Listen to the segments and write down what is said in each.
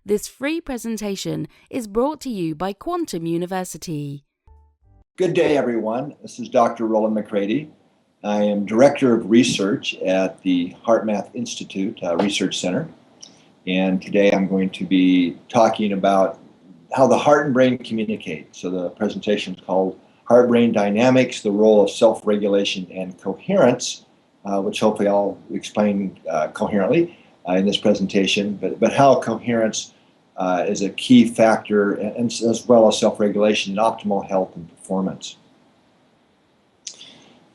This free presentation is brought to you by Quantum University. Good day, everyone. This is Dr. Rollin McCraty. I am Director of Research at the HeartMath Institute Research Center. And today I'm going to be talking about how the heart and brain communicate. So the presentation is called Heart-Brain Dynamics, the Role of Self-Regulation and Coherence, which hopefully I'll explain coherently in this presentation, but how coherence is a key factor, and as well as self-regulation in optimal health and performance.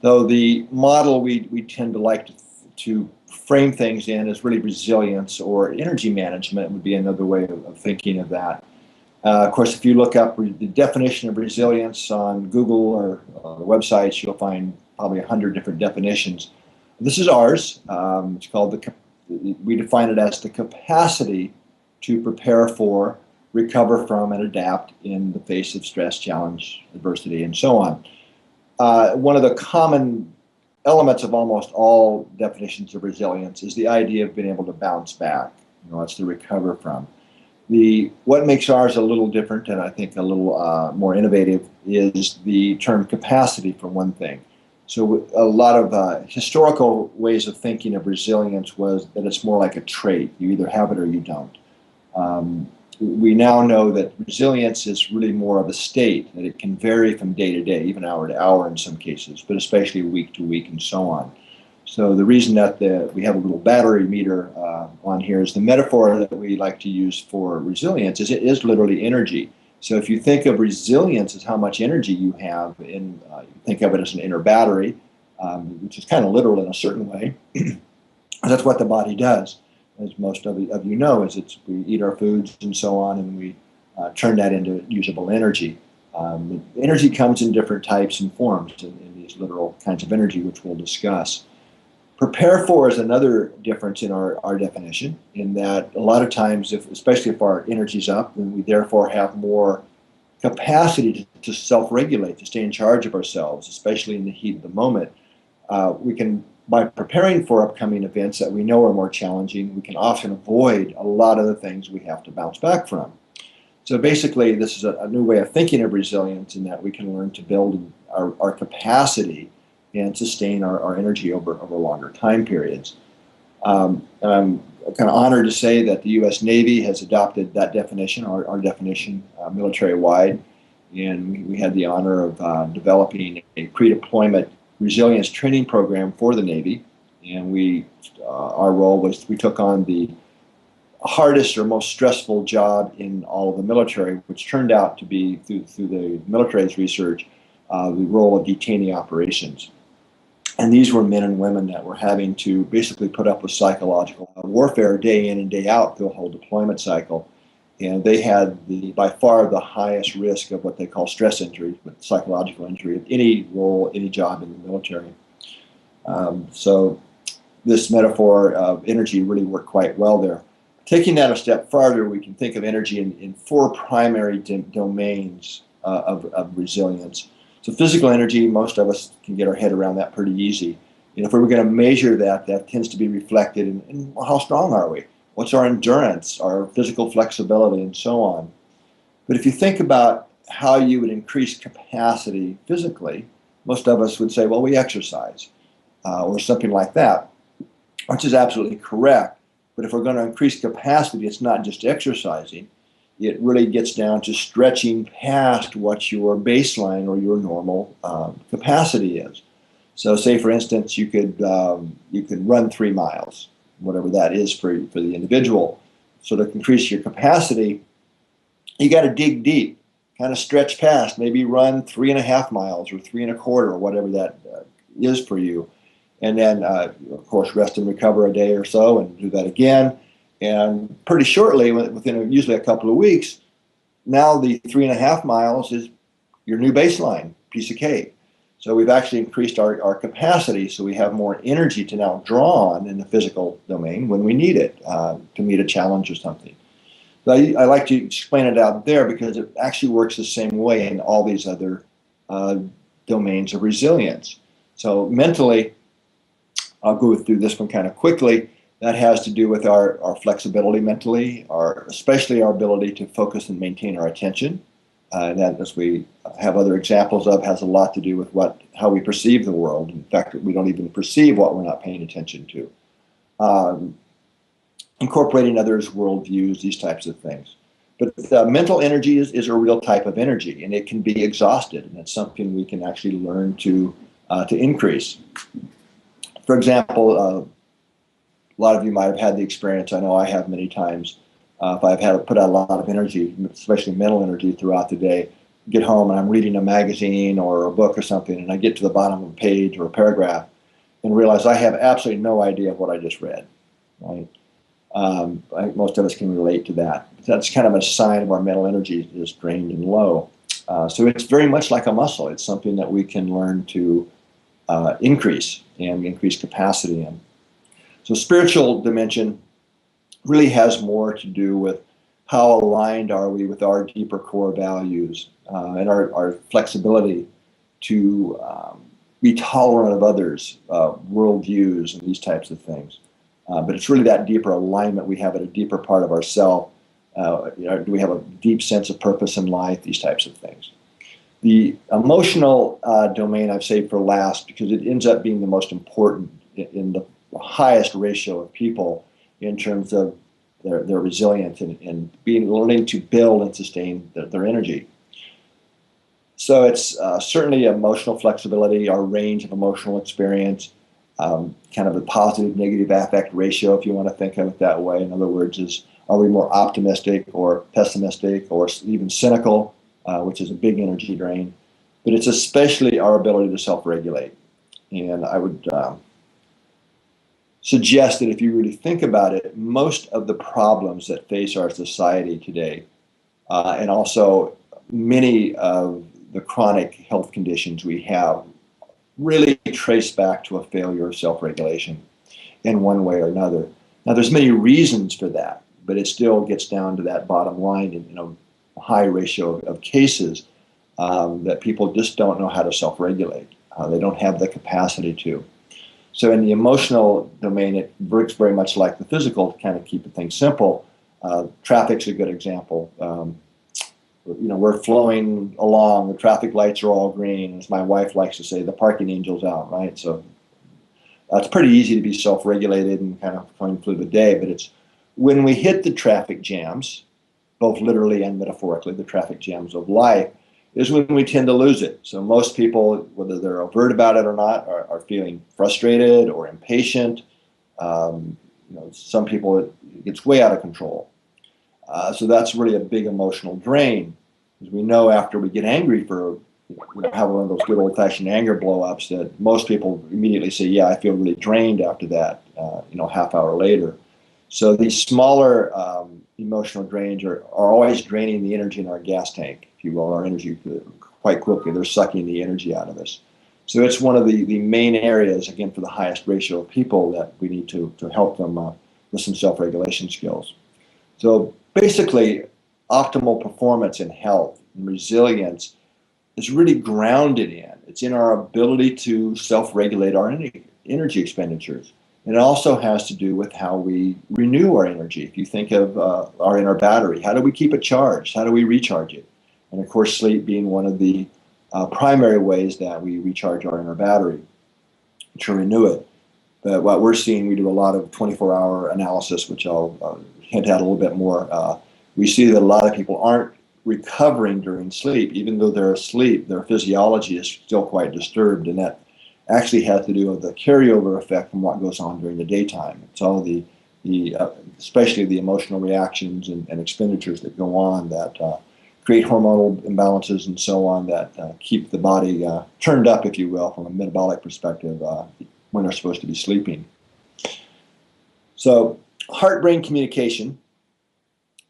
Though the model we tend to like to frame things in is really resilience, or energy management would be another way of thinking of that. Of course, if you look up the definition of resilience on Google or the websites, you'll find probably 100 different definitions. This is ours. It's called we define it as the capacity to prepare for, recover from, and adapt in the face of stress, challenge, adversity, and so on. One of the common elements of almost all definitions of resilience is the idea of being able to bounce back. That's to recover from. What makes ours a little different, and I think a little more innovative, is the term capacity, for one thing. So a lot of historical ways of thinking of resilience was that it's more like a trait. You either have it or you don't. We now know that resilience is really more of a state, that it can vary from day to day, even hour to hour in some cases, but especially week to week and so on. So the reason that we have a little battery meter on here is the metaphor that we like to use for resilience is it is literally energy. So if you think of resilience as how much energy you have, think of it as an inner battery, which is kind of literal in a certain way. That's what the body does, as most of you know, is we eat our foods and so on, and we turn that into usable energy. Energy comes in different types and forms in these literal kinds of energy, which we'll discuss. Prepare for is another difference in our definition, in that a lot of times, especially if our energy's up, then we therefore have more capacity to self-regulate, to stay in charge of ourselves, especially in the heat of the moment. We can, by preparing for upcoming events that we know are more challenging, we can often avoid a lot of the things we have to bounce back from. So basically, this is a new way of thinking of resilience, in that we can learn to build our capacity and sustain our energy over longer time periods. And I'm kind of honored to say that the U.S. Navy has adopted that definition, our definition, military-wide, and we had the honor of developing a pre-deployment resilience training program for the Navy, and our role was we took on the hardest or most stressful job in all of the military, which turned out to be, through the military's research, the role of detainee operations. And these were men and women that were having to basically put up with psychological warfare day in and day out through a whole deployment cycle. And they had by far the highest risk of what they call stress injury, psychological injury, of any role, any job in the military. So this metaphor of energy really worked quite well there. Taking that a step farther, we can think of energy in four primary domains of resilience. So physical energy, most of us can get our head around that pretty easy. If we were going to measure that tends to be reflected in how strong are we? What's our endurance, our physical flexibility, and so on. But if you think about how you would increase capacity physically, most of us would say, well, we exercise, or something like that, which is absolutely correct. But if we're going to increase capacity, it's not just exercising. It really gets down to stretching past what your baseline or your normal capacity is. So say, for instance, you could run 3 miles, whatever that is for the individual. So to increase your capacity, you got to dig deep, kind of stretch past, maybe run 3.5 miles or 3.25 or whatever that is for you. And then, of course, rest and recover a day or so and do that again. And pretty shortly, within usually a couple of weeks, now the 3.5 miles is your new baseline, piece of cake. So we've actually increased our capacity, so we have more energy to now draw on in the physical domain when we need it to meet a challenge or something. So I like to explain it out there because it actually works the same way in all these other domains of resilience. So mentally, I'll go through this one kind of quickly. That has to do with our flexibility mentally, especially our ability to focus and maintain our attention. And that, as we have other examples of, has a lot to do with how we perceive the world. In fact, we don't even perceive what we're not paying attention to. Incorporating others' worldviews, these types of things. But mental energy is a real type of energy, and it can be exhausted, and it's something we can actually learn to increase. For example, a lot of you might have had the experience, I know I have many times, if I've had to put out a lot of energy, especially mental energy throughout the day, get home and I'm reading a magazine or a book or something, and I get to the bottom of a page or a paragraph and realize I have absolutely no idea what I just read, right? I think most of us can relate to that. That's kind of a sign of our mental energy is drained and low. So it's very much like a muscle. It's something that we can learn to increase and increase capacity in. So spiritual dimension really has more to do with how aligned are we with our deeper core values and our flexibility to be tolerant of others' worldviews and these types of things. But it's really that deeper alignment we have at a deeper part of ourself. Do we have a deep sense of purpose in life? These types of things. The emotional domain I've saved for last because it ends up being the most important in the highest ratio of people in terms of their resilience and learning to build and sustain their energy. So it's certainly emotional flexibility, our range of emotional experience, kind of a positive negative affect ratio, if you want to think of it that way. In other words, are we more optimistic or pessimistic or even cynical, which is a big energy drain. But it's especially our ability to self-regulate. And I would suggest that if you really think about it, most of the problems that face our society today, and also many of the chronic health conditions we have, really trace back to a failure of self-regulation in one way or another. Now, there's many reasons for that, but it still gets down to that bottom line in a high ratio of cases that people just don't know how to self-regulate. They don't have the capacity to. So in the emotional domain, it works very much like the physical to kind of keep things simple. Traffic's a good example. We're flowing along, the traffic lights are all green. As my wife likes to say, the parking angel's out, right? So it's pretty easy to be self-regulated and kind of going through the day, but it's when we hit the traffic jams, both literally and metaphorically, the traffic jams of life, is when we tend to lose it. So most people, whether they're overt about it or not, are feeling frustrated or impatient. Some people, it gets way out of control. So that's really a big emotional drain. Because we know after we get angry have one of those good old-fashioned anger blow-ups that most people immediately say, yeah, I feel really drained after that, half hour later. So these smaller emotional drains are always draining the energy in our gas tank, if you will, our energy quite quickly. They're sucking the energy out of us. So it's one of the main areas, again, for the highest ratio of people that we need to help them with some self-regulation skills. So basically, optimal performance in health and resilience is really grounded it's in our ability to self-regulate our energy expenditures. And it also has to do with how we renew our energy. If you think of our inner battery, how do we keep it charged? How do we recharge it? And of course, sleep being one of the primary ways that we recharge our inner battery to renew it. But what we're seeing, we do a lot of 24-hour analysis, which I'll hint at a little bit more. We see that a lot of people aren't recovering during sleep. Even though they're asleep, their physiology is still quite disturbed, and that actually has to do with the carryover effect from what goes on during the daytime. It's all the especially the emotional reactions and expenditures that go on that create hormonal imbalances and so on that keep the body turned up, if you will, from a metabolic perspective when they're supposed to be sleeping. So heart-brain communication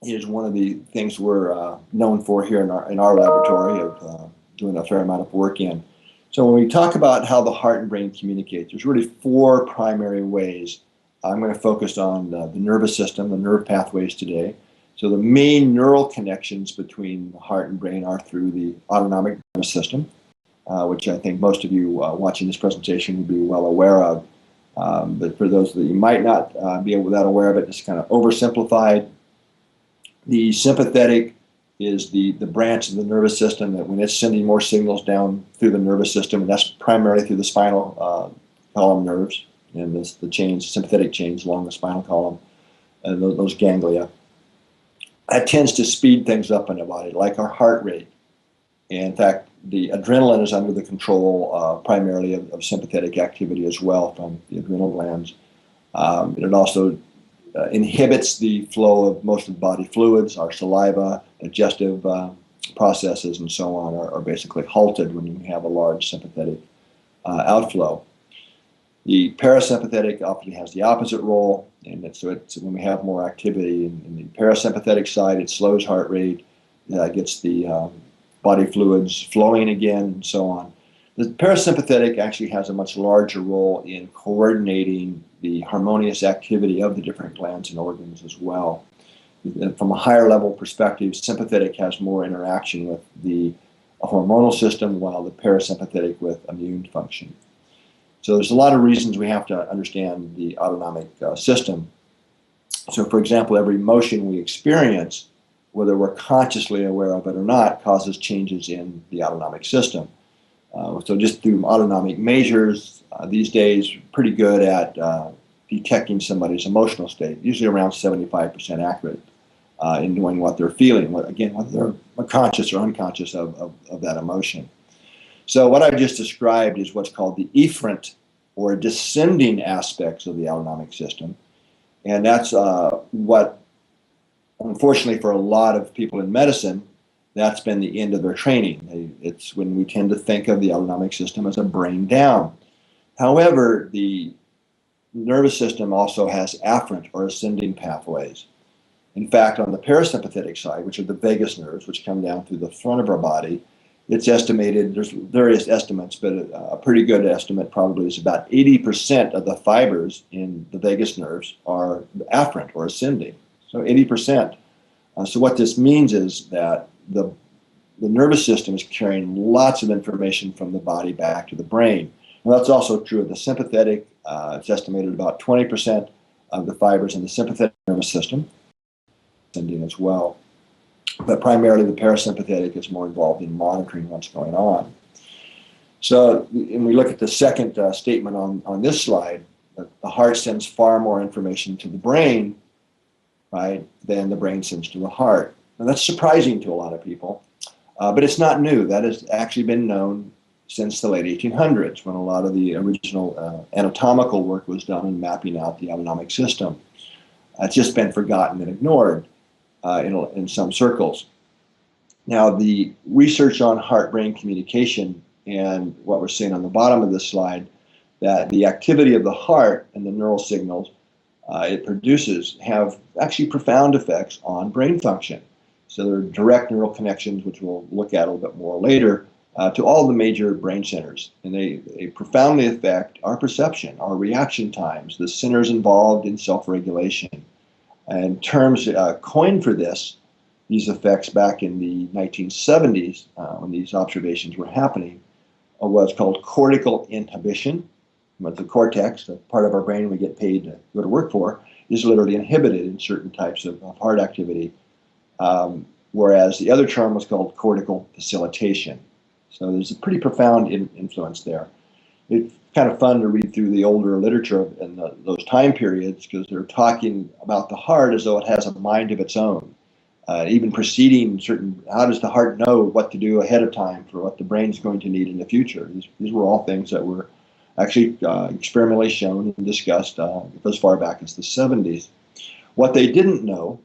is one of the things we're known for here in our laboratory of doing a fair amount of work in. So when we talk about how the heart and brain communicate, there's really four primary ways. I'm going to focus on the nervous system, the nerve pathways today. So the main neural connections between the heart and brain are through the autonomic nervous system, which I think most of you watching this presentation would be well aware of. But for those that you might not be that aware of it, just kind of oversimplified. The sympathetic is the branch of the nervous system that when it's sending more signals down through the nervous system, and that's primarily through the spinal column nerves and the sympathetic chains along the spinal column, and those ganglia. That tends to speed things up in the body, like our heart rate. And in fact, the adrenaline is under the control primarily of sympathetic activity as well from the adrenal glands. It also inhibits the flow of most of the body fluids. Our saliva, digestive processes, and so on are basically halted when you have a large sympathetic outflow. The parasympathetic often has the opposite role, and it's when we have more activity in the parasympathetic side, it slows heart rate, gets the body fluids flowing again, and so on. The parasympathetic actually has a much larger role in coordinating the harmonious activity of the different glands and organs as well. And from a higher level perspective, sympathetic has more interaction with the hormonal system, while the parasympathetic with immune function. So there's a lot of reasons we have to understand the autonomic system. So for example, every emotion we experience, whether we're consciously aware of it or not, causes changes in the autonomic system. So just through autonomic measures, these days, pretty good at detecting somebody's emotional state, usually around 75% accurate in knowing what they're feeling, whether they're conscious or unconscious of that emotion. So what I just described is what's called the efferent or descending aspects of the autonomic system. And that's what, unfortunately for a lot of people in medicine, that's been the end of their training. It's when we tend to think of the autonomic system as a brain down. However, the nervous system also has afferent or ascending pathways. In fact, on the parasympathetic side, which are the vagus nerves, which come down through the front of our body, it's estimated, there's various estimates, but a pretty good estimate probably is about 80% of the fibers in the vagus nerves are afferent or ascending. So 80%. So what this means is that the nervous system is carrying lots of information from the body back to the brain. And that's also true of the sympathetic. It's estimated about 20% of the fibers in the sympathetic nervous system ascending as well. But primarily the parasympathetic is more involved in monitoring what's going on. So, and we look at the second statement on this slide, that the heart sends far more information to the brain, right, than the brain sends to the heart. Now that's surprising to a lot of people, but it's not new. That has actually been known since the late 1800s, when a lot of the original anatomical work was done in mapping out the autonomic system. It's just been forgotten and ignored in some circles. Now, the research on heart-brain communication and what we're seeing on the bottom of this slide, that the activity of the heart and the neural signals it produces have actually profound effects on brain function. So there are direct neural connections, which we'll look at a little bit more later, to all the major brain centers. And they profoundly affect our perception, our reaction times, the centers involved in self-regulation. And terms coined for these effects back in the 1970s, when these observations were happening, was called cortical inhibition. The cortex, the part of our brain we get paid to go to work for, is literally inhibited in certain types of heart activity, whereas the other term was called cortical facilitation. So there's a pretty profound influence there. It's kind of fun to read through the older literature in those time periods, because they're talking about the heart as though it has a mind of its own. Even preceding how does the heart know what to do ahead of time for what the brain's going to need in the future? These were all things that were actually experimentally shown and discussed as far back as the 70s. What they didn't know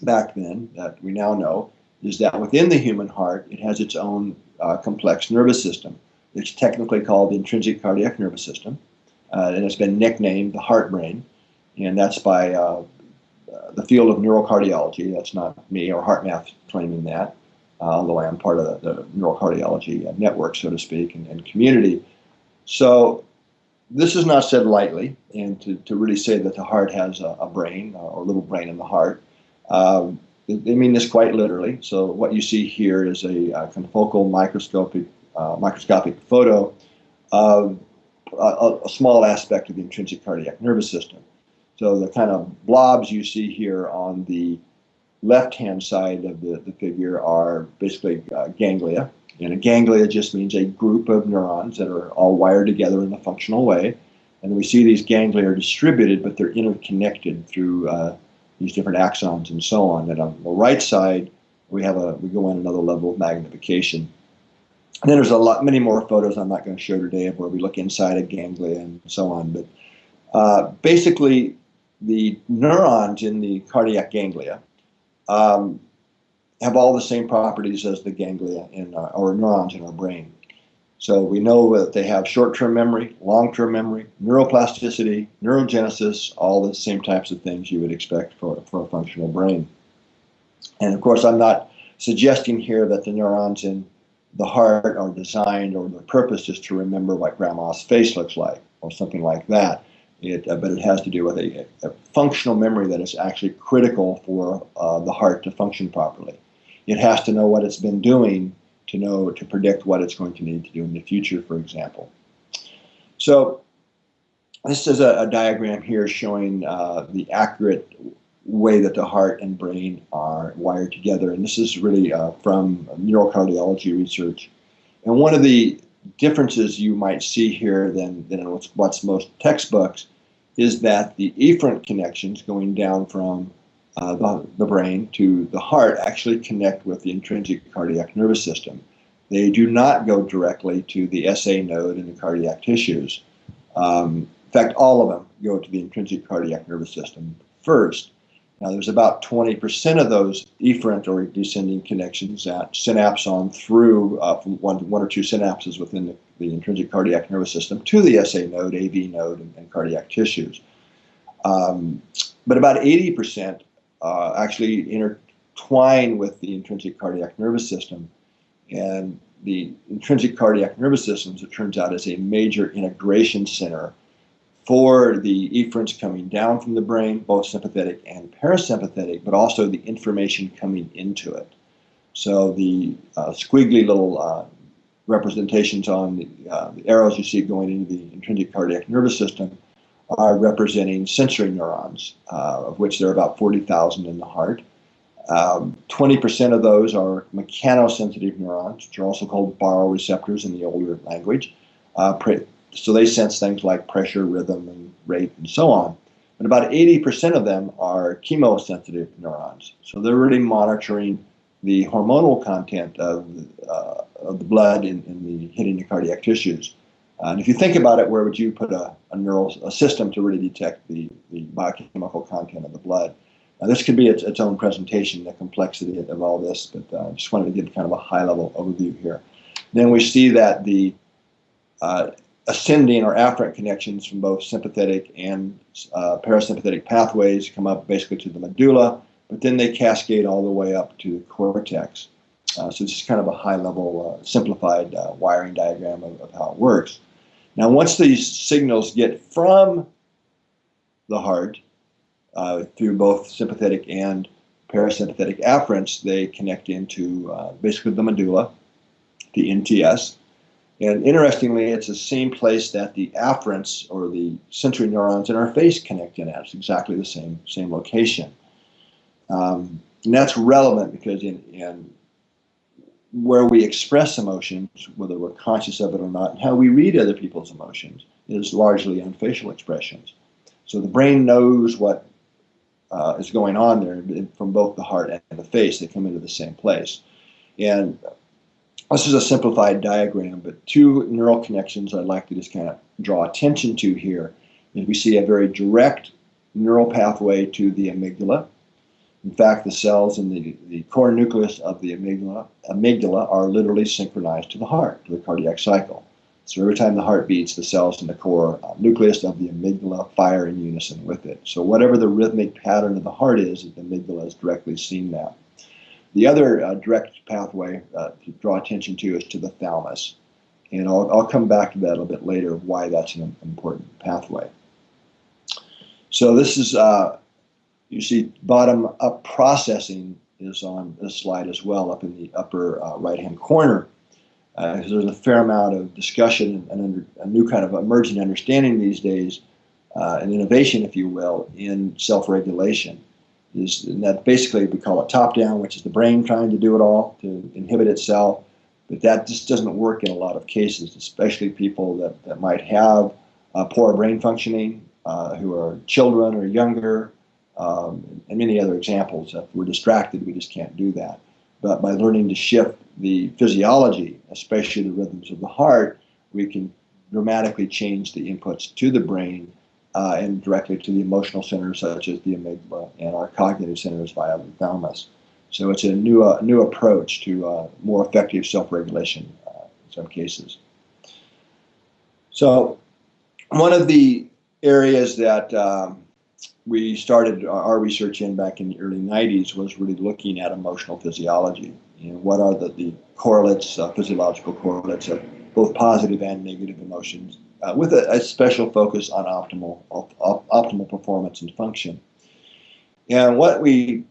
back then, that we now know, is that within the human heart, it has its own complex nervous system. It's technically called the intrinsic cardiac nervous system, and it's been nicknamed the heart brain, and that's by the field of neurocardiology. That's not me or HeartMath claiming that, although I am part of the neurocardiology network, so to speak, and community. So this is not said lightly, and to really say that the heart has a brain, or a little brain in the heart, they mean this quite literally. So what you see here is a confocal microscopic photo of a small aspect of the intrinsic cardiac nervous system. So the kind of blobs you see here on the left-hand side of the figure are basically ganglia. And a ganglia just means a group of neurons that are all wired together in a functional way. And we see these ganglia are distributed, but they're interconnected through these different axons and so on. And on the right side, we go in another level of magnification. And then there's many more photos I'm not going to show today of where we look inside a ganglia and so on. But basically, the neurons in the cardiac ganglia have all the same properties as the ganglia or neurons in our brain. So we know that they have short-term memory, long-term memory, neuroplasticity, neurogenesis, all the same types of things you would expect for a functional brain. And of course, I'm not suggesting here that the neurons in the heart are designed or their purpose is to remember what grandma's face looks like or something like that. But it has to do with a functional memory that is actually critical for the heart to function properly. It has to know what it's been doing to predict what it's going to need to do in the future, for example. So this is a diagram here showing the accurate way that the heart and brain are wired together. And this is really from neurocardiology research. And one of the differences you might see here than in what's most textbooks is that the efferent connections going down from the brain to the heart actually connect with the intrinsic cardiac nervous system. They do not go directly to the SA node in the cardiac tissues. In fact, all of them go to the intrinsic cardiac nervous system first. Now, there's about 20% of those efferent or descending connections that synapse on through from one or two synapses within the intrinsic cardiac nervous system to the SA node, AV node, and cardiac tissues. But about 80% actually intertwine with the intrinsic cardiac nervous system. And the intrinsic cardiac nervous system, it turns out, is a major integration center for the efferents coming down from the brain, both sympathetic and parasympathetic, but also the information coming into it. So the squiggly little representations on the arrows you see going into the intrinsic cardiac nervous system are representing sensory neurons, of which there are about 40,000 in the heart. 20% of those are mechanosensitive neurons, which are also called baroreceptors in the older language. So they sense things like pressure, rhythm, and rate, and so on. But about 80% of them are chemosensitive neurons. So they're really monitoring the hormonal content of the blood hitting the cardiac tissues. And if you think about it, where would you put a system to really detect the biochemical content of the blood? Now, this could be its own presentation, the complexity of all this, but I just wanted to give kind of a high-level overview here. Then we see that the ascending or afferent connections from both sympathetic and parasympathetic pathways come up basically to the medulla, but then they cascade all the way up to the cortex. So it's just kind of a high-level, simplified wiring diagram of how it works. Now, once these signals get from the heart through both sympathetic and parasympathetic afferents, they connect into basically the medulla, the NTS. And interestingly, it's the same place that the afferents or the sensory neurons in our face connect in at. It's exactly the same location. And that's relevant because in where we express emotions, whether we're conscious of it or not, and how we read other people's emotions is largely on facial expressions. So the brain knows what is going on there from both the heart and the face. They come into the same place. And this is a simplified diagram, but two neural connections I'd like to just kind of draw attention to here. And we see a very direct neural pathway to the amygdala. In fact, the cells in the core nucleus of the amygdala are literally synchronized to the heart, to the cardiac cycle. So every time the heart beats, the cells in the core nucleus of the amygdala fire in unison with it. So whatever the rhythmic pattern of the heart is, the amygdala is directly seeing that. The other direct pathway to draw attention to is to the thalamus. And I'll come back to that a little bit later, why that's an important pathway. So this is, you see bottom-up processing is on this slide as well, up in the upper right-hand corner. There's a fair amount of discussion and a new kind of emerging understanding these days, and innovation, if you will, in self-regulation. And that basically we call it top-down, which is the brain trying to do it all, to inhibit itself. But that just doesn't work in a lot of cases, especially people that might have poor brain functioning, who are children or younger, and many other examples. If we're distracted, we just can't do that. But by learning to shift the physiology, especially the rhythms of the heart, we can dramatically change the inputs to the brain and directly to the emotional centers, such as the amygdala, and our cognitive centers via the thalamus. So it's a new approach to more effective self-regulation in some cases. So one of the areas that we started our research in back in the early 90s was really looking at emotional physiology. What are the correlates, physiological correlates of both positive and negative emotions, with a special focus on optimal performance and function. And what we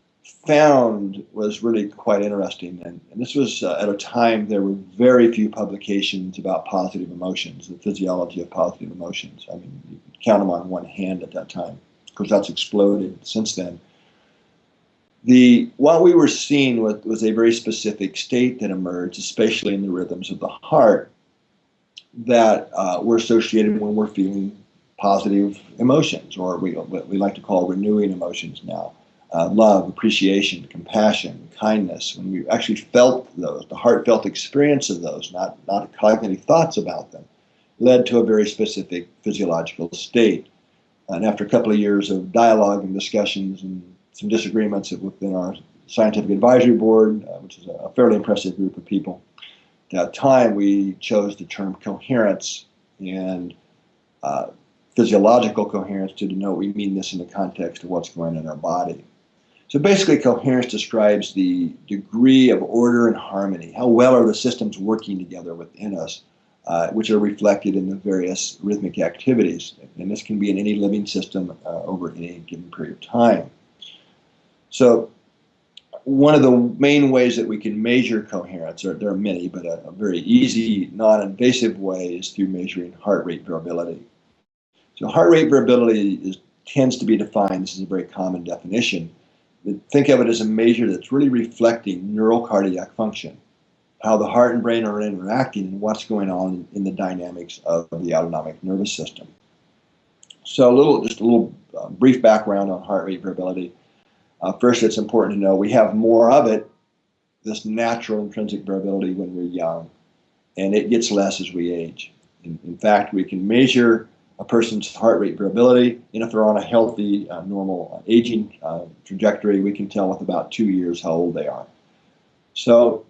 found was really quite interesting, and this was at a time there were very few publications about positive emotions, the physiology of positive emotions. I mean, you could count them on one hand at that time. Of course, that's exploded since then. What we were seeing was a very specific state that emerged, especially in the rhythms of the heart, that were associated when we're feeling positive emotions, or what we like to call renewing emotions now. Love, appreciation, compassion, kindness. When we actually felt those, the heartfelt experience of those, not cognitive thoughts about them, led to a very specific physiological state. And after a couple of years of dialogue and discussions and some disagreements within our scientific advisory board, which is a fairly impressive group of people, at that time we chose the term coherence and physiological coherence to denote we mean this in the context of what's going on in our body. So basically, coherence describes the degree of order and harmony. How well are the systems working together within us, which are reflected in the various rhythmic activities. And this can be in any living system over any given period of time. So one of the main ways that we can measure coherence, there are many, but a very easy, non-invasive way is through measuring heart rate variability. So heart rate variability tends to be defined, this is a very common definition, but think of it as a measure that's really reflecting neural cardiac function, how the heart and brain are interacting and what's going on in the dynamics of the autonomic nervous system. So just a little brief background on heart rate variability. First, it's important to know we have more of it, this natural intrinsic variability, when we're young, and it gets less as we age. In fact, we can measure a person's heart rate variability, and if they're on a healthy, normal aging trajectory, we can tell with about 2 years how old they are. So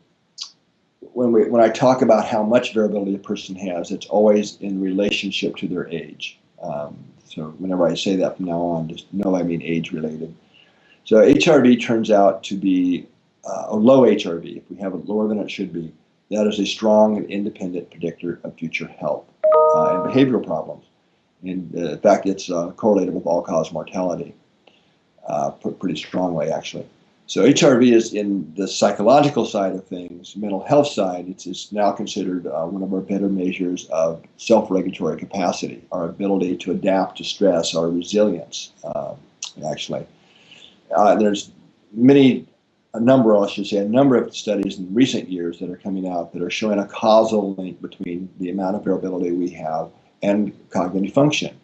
when I talk about how much variability a person has, it's always in relationship to their age. So whenever I say that from now on, just know I mean age-related. So HRV turns out to be a low HRV. If we have it lower than it should be, that is a strong and independent predictor of future health and behavioral problems. And in fact, it's correlated with all-cause mortality pretty strongly, actually. So HRV is in the psychological side of things, mental health side. It's now considered one of our better measures of self-regulatory capacity, our ability to adapt to stress, our resilience, actually. There's a number of studies in recent years that are coming out that are showing a causal link between the amount of variability we have and cognitive function,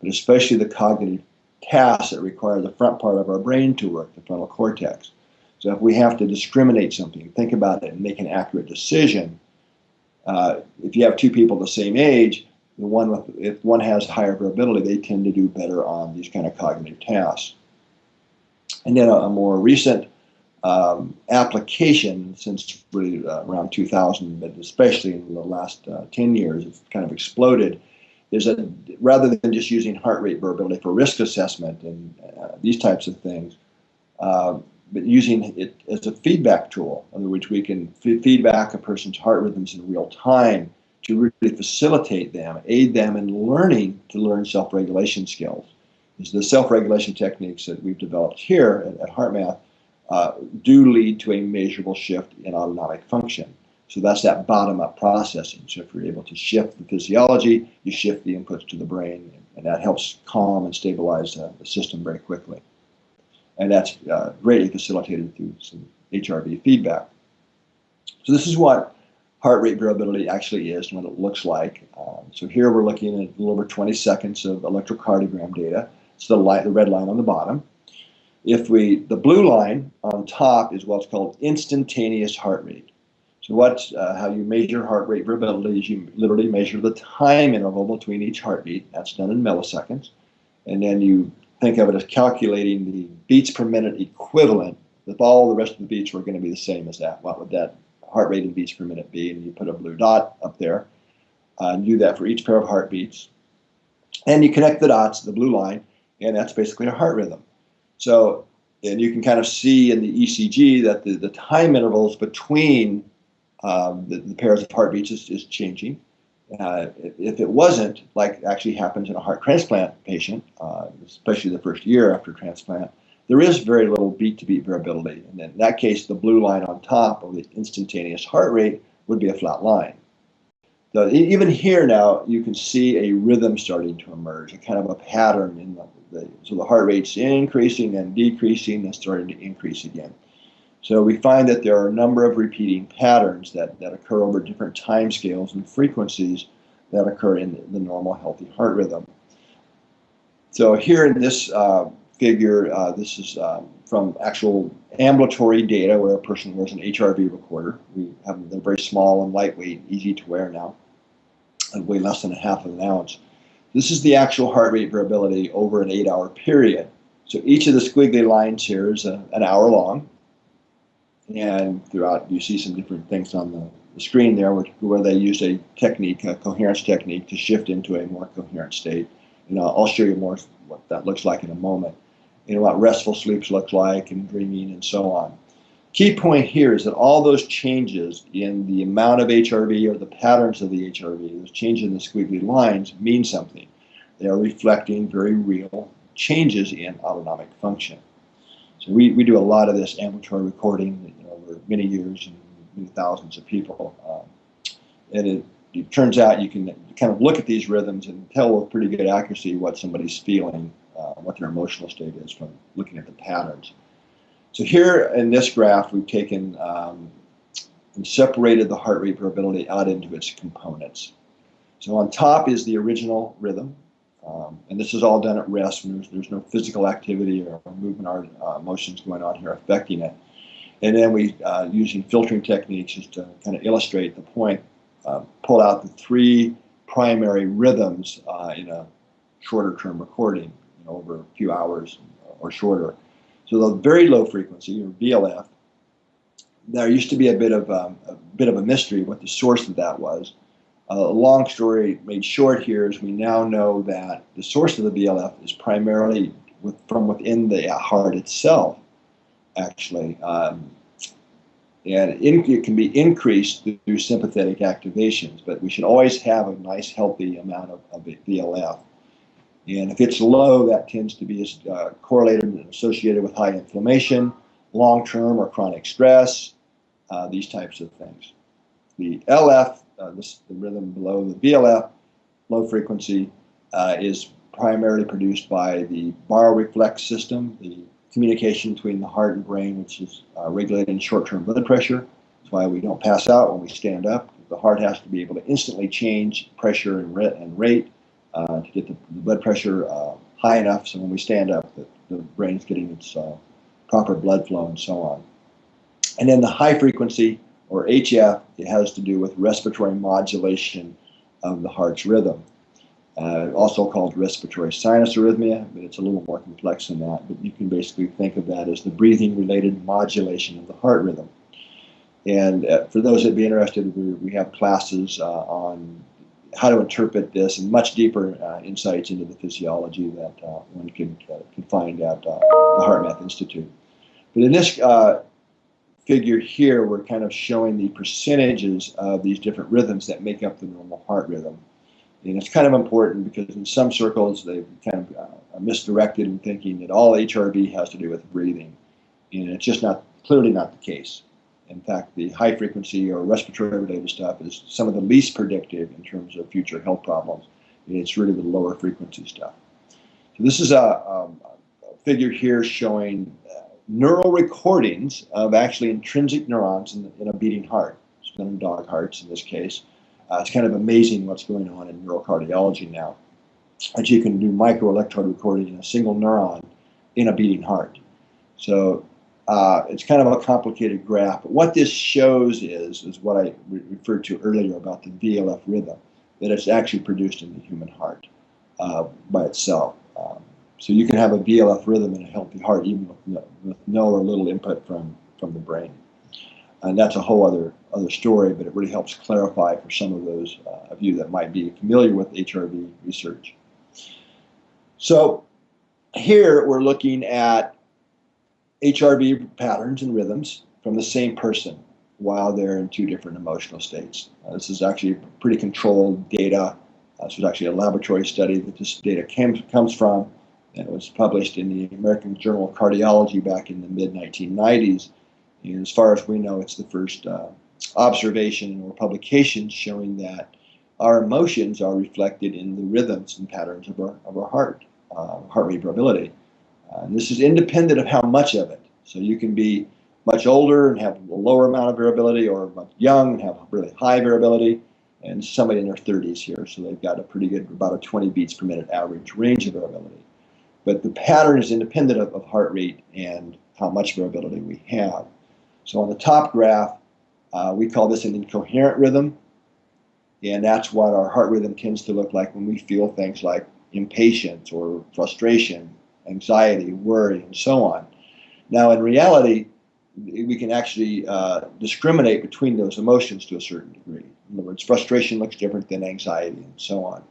but especially the cognitive tasks that require the front part of our brain to work, the frontal cortex. So if we have to discriminate something, think about it, and make an accurate decision, if you have two people the same age, if one has higher variability, they tend to do better on these kind of cognitive tasks. And then a more recent application since really around 2000, but especially in the last 10 years, it's kind of exploded, is that rather than just using heart rate variability for risk assessment and these types of things, but using it as a feedback tool, in which we can feed back a person's heart rhythms in real time to really facilitate them, aid them in learning to learn self-regulation skills. The self-regulation techniques that we've developed here at HeartMath do lead to a measurable shift in autonomic function. So that's that bottom-up processing. So if you're able to shift the physiology, you shift the inputs to the brain, and that helps calm and stabilize the system very quickly. And that's greatly facilitated through some HRV feedback. So this is what heart rate variability actually is and what it looks like. So here we're looking at a little over 20 seconds of electrocardiogram data. It's the red line on the bottom. The blue line on top is what's called instantaneous heart rate. So how you measure heart rate variability is you literally measure the time interval between each heartbeat. That's done in milliseconds. And then you think of it as calculating the beats per minute equivalent. If all the rest of the beats were going to be the same as that, what would that heart rate in beats per minute be? And you put a blue dot up there. And do that for each pair of heartbeats. And you connect the dots, the blue line, and that's basically a heart rhythm. So, and you can kind of see in the ECG that the time intervals between the pairs of heartbeats is changing. If it wasn't, like actually happens in a heart transplant patient, especially the first year after transplant, there is very little beat-to-beat variability. And in that case, the blue line on top of the instantaneous heart rate would be a flat line. So even here now, you can see a rhythm starting to emerge, a kind of a pattern in so the heart rate's increasing and decreasing and starting to increase again. So we find that there are a number of repeating patterns that occur over different time scales and frequencies that occur in the normal healthy heart rhythm. So here in this figure, this is from actual ambulatory data where a person wears an HRV recorder. They're very small and lightweight, easy to wear now, and weigh less than a half of an ounce. This is the actual heart rate variability over an 8-hour period. So each of the squiggly lines here is an hour long. And throughout, you see some different things on the screen there where they used a technique, a coherence technique, to shift into a more coherent state. And I'll show you more what that looks like in a moment. What restful sleeps looks like and dreaming and so on. Key point here is that all those changes in the amount of HRV or the patterns of the HRV, those changes in the squiggly lines, mean something. They are reflecting very real changes in autonomic function. So we do a lot of this ambulatory recording over many years and many thousands of people. And it turns out you can kind of look at these rhythms and tell with pretty good accuracy what somebody's feeling, what their emotional state is from looking at the patterns. So here in this graph, we've taken and separated the heart rate variability out into its components. So on top is the original rhythm. And this is all done at rest when there's no physical activity or movement or motions going on here affecting it. And then we, using filtering techniques just to kind of illustrate the point, pull out the 3 primary rhythms in a shorter term recording, over a few hours or shorter. So the very low frequency, or VLF, there used to be a bit of a mystery what the source of that was. A long story made short here is we now know that the source of the VLF is primarily from within the heart itself, actually. And it can be increased through sympathetic activations, but we should always have a nice healthy amount of VLF. And if it's low, that tends to be correlated and associated with high inflammation, long-term or chronic stress, these types of things. The LF, the rhythm below the VLF, low frequency, is primarily produced by the baroreflex system, the communication between the heart and brain, which is regulating short-term blood pressure. That's why we don't pass out when we stand up. The heart has to be able to instantly change pressure and rate to get the blood pressure high enough so when we stand up, the brain's getting its proper blood flow and so on. And then the high frequency, or HF, it has to do with respiratory modulation of the heart's rhythm. Also called respiratory sinus arrhythmia, but it's a little more complex than that. But you can basically think of that as the breathing-related modulation of the heart rhythm. And for those that be interested, we have classes on how to interpret this and much deeper insights into the physiology that one can find at the HeartMath Institute. But in this figure here, we're kind of showing the percentages of these different rhythms that make up the normal heart rhythm. And it's kind of important because in some circles they've kind of misdirected in thinking that all HRV has to do with breathing. And it's just clearly not the case. In fact, the high frequency or respiratory related stuff is some of the least predictive in terms of future health problems. It's really the lower frequency stuff. So this is a figure here showing neural recordings of actually intrinsic neurons in a beating heart. It's been in dog hearts in this case. It's kind of amazing what's going on in neurocardiology now. That you can do microelectrode recording in a single neuron in a beating heart. So it's kind of a complicated graph. But what this shows is what I referred to earlier about the VLF rhythm, that it's actually produced in the human heart by itself. So you can have a VLF rhythm in a healthy heart even with no or little input from the brain. And that's a whole other story, but it really helps clarify for some of those of you that might be familiar with HRV research. So here we're looking at HRV patterns and rhythms from the same person while they're in two different emotional states. This is actually pretty controlled data. This was actually a laboratory study that this data comes from. And it was published in the American Journal of Cardiology back in the mid-1990s. And as far as we know, it's the first observation or publication showing that our emotions are reflected in the rhythms and patterns of our heart rate variability. And this is independent of how much of it. So you can be much older and have a lower amount of variability, or much young and have really high variability, and somebody in their 30s here. So they've got a pretty good, about a 20 beats per minute average range of variability. But the pattern is independent of heart rate and how much variability we have. So on the top graph, we call this an incoherent rhythm. And that's what our heart rhythm tends to look like when we feel things like impatience or frustration, anxiety, worry, and so on. Now, in reality, we can actually discriminate between those emotions to a certain degree. In other words, frustration looks different than anxiety and so on.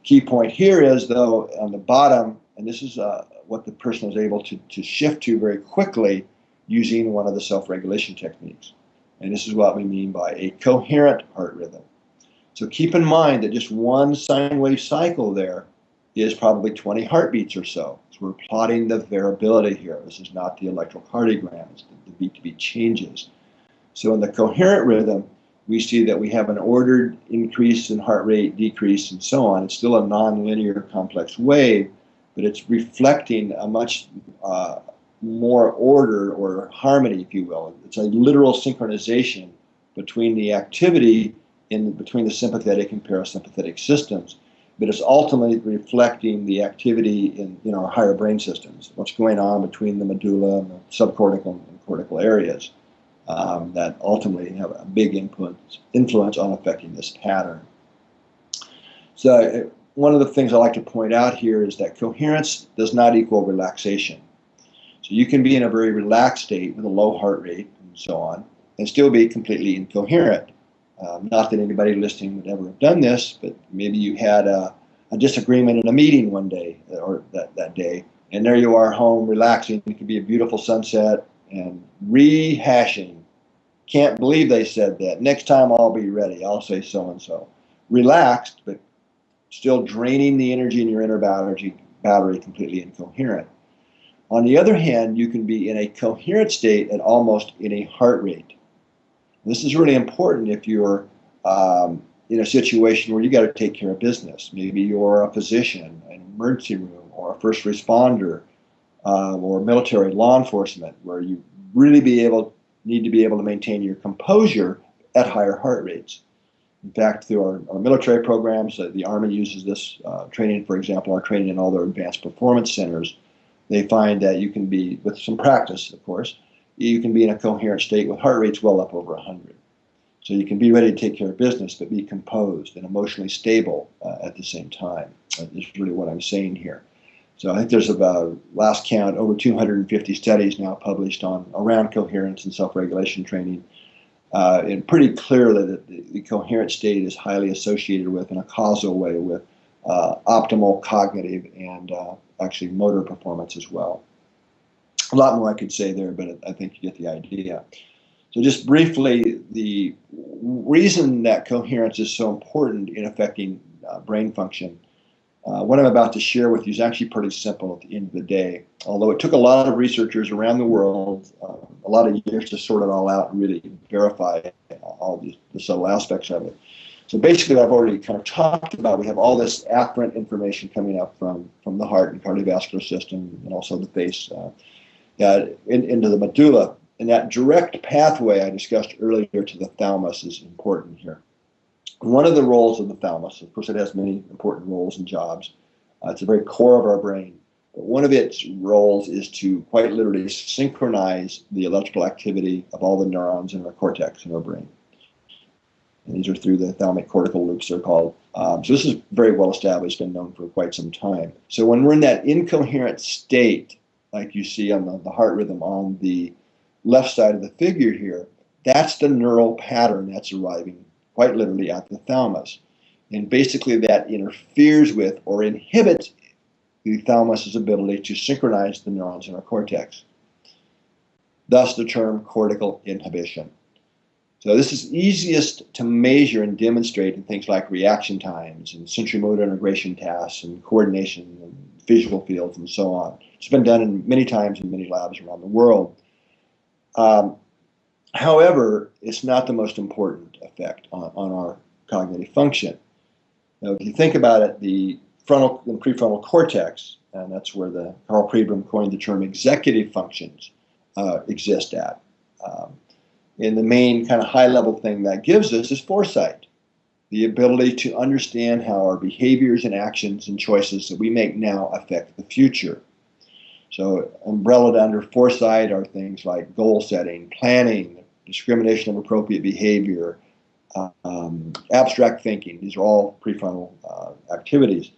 Key point here is, though, on the bottom, and this is what the person was able to shift to very quickly using one of the self-regulation techniques. And this is what we mean by a coherent heart rhythm. So keep in mind that just one sine wave cycle there is probably 20 heartbeats or so. So we're plotting the variability here. This is not the electrocardiogram, it's the beat-to-beat changes. So in the coherent rhythm, we see that we have an ordered increase in heart rate, decrease, and so on. It's still a nonlinear complex wave, but it's reflecting a much more order or harmony, if you will. It's a literal synchronization between the activity between the sympathetic and parasympathetic systems, but it's ultimately reflecting the activity in our higher brain systems, what's going on between the medulla and the subcortical and cortical areas that ultimately have a big influence on affecting this pattern. So one of the things I like to point out here is that coherence does not equal relaxation. So you can be in a very relaxed state with a low heart rate and so on, and still be completely incoherent. Not that anybody listening would ever have done this, but maybe you had a disagreement in a meeting one day or that day, and there you are home relaxing. It could be a beautiful sunset and rehashing. Can't believe they said that. Next time I'll be ready. I'll say so and so. Relaxed, but still draining the energy in your inner battery completely incoherent. On the other hand, you can be in a coherent state at almost in a heart rate. This is really important if you're in a situation where you got to take care of business. Maybe you're a physician, an emergency room, or a first responder, or military law enforcement, where you really need to be able to maintain your composure at higher heart rates. In fact, through our military programs, the Army uses this training, for example, our training in all their advanced performance centers. They find that you can be, with some practice, of course, you can be in a coherent state with heart rates well up over 100. So you can be ready to take care of business, but be composed and emotionally stable at the same time. That's really what I'm saying here. So I think there's about, last count, over 250 studies now published around coherence and self-regulation training. And pretty clearly that the coherent state is highly associated with, in a causal way, with optimal cognitive and actually motor performance as well. A lot more I could say there, but I think you get the idea. So just briefly, the reason that coherence is so important in affecting brain function What I'm about to share with you is actually pretty simple at the end of the day, although it took a lot of researchers around the world a lot of years to sort it all out and really verify all the subtle aspects of it. So basically, what I've already kind of talked about, we have all this afferent information coming up from the heart and cardiovascular system and also the face into the medulla. And that direct pathway I discussed earlier to the thalamus is important here. One of the roles of the thalamus, of course, it has many important roles and jobs. It's the very core of our brain. But one of its roles is to quite literally synchronize the electrical activity of all the neurons in our cortex in our brain. And these are through the thalamic cortical loops, they're called. So this is very well established, been known for quite some time. So when we're in that incoherent state, like you see on the heart rhythm on the left side of the figure here, that's the neural pattern that's arriving quite literally at the thalamus. And basically that interferes with or inhibits the thalamus's ability to synchronize the neurons in our cortex. Thus the term cortical inhibition. So this is easiest to measure and demonstrate in things like reaction times and sensory-motor integration tasks and coordination and visual fields and so on. It's been done many times in many labs around the world. However, it's not the most important effect on our cognitive function. Now, if you think about it, the frontal and prefrontal cortex, and that's where Carl Pribram coined the term executive functions, exist at. And the main kind of high-level thing that gives us is foresight, the ability to understand how our behaviors and actions and choices that we make now affect the future. So umbrellaed under foresight are things like goal setting, planning, discrimination of appropriate behavior, abstract thinking. These are all prefrontal activities.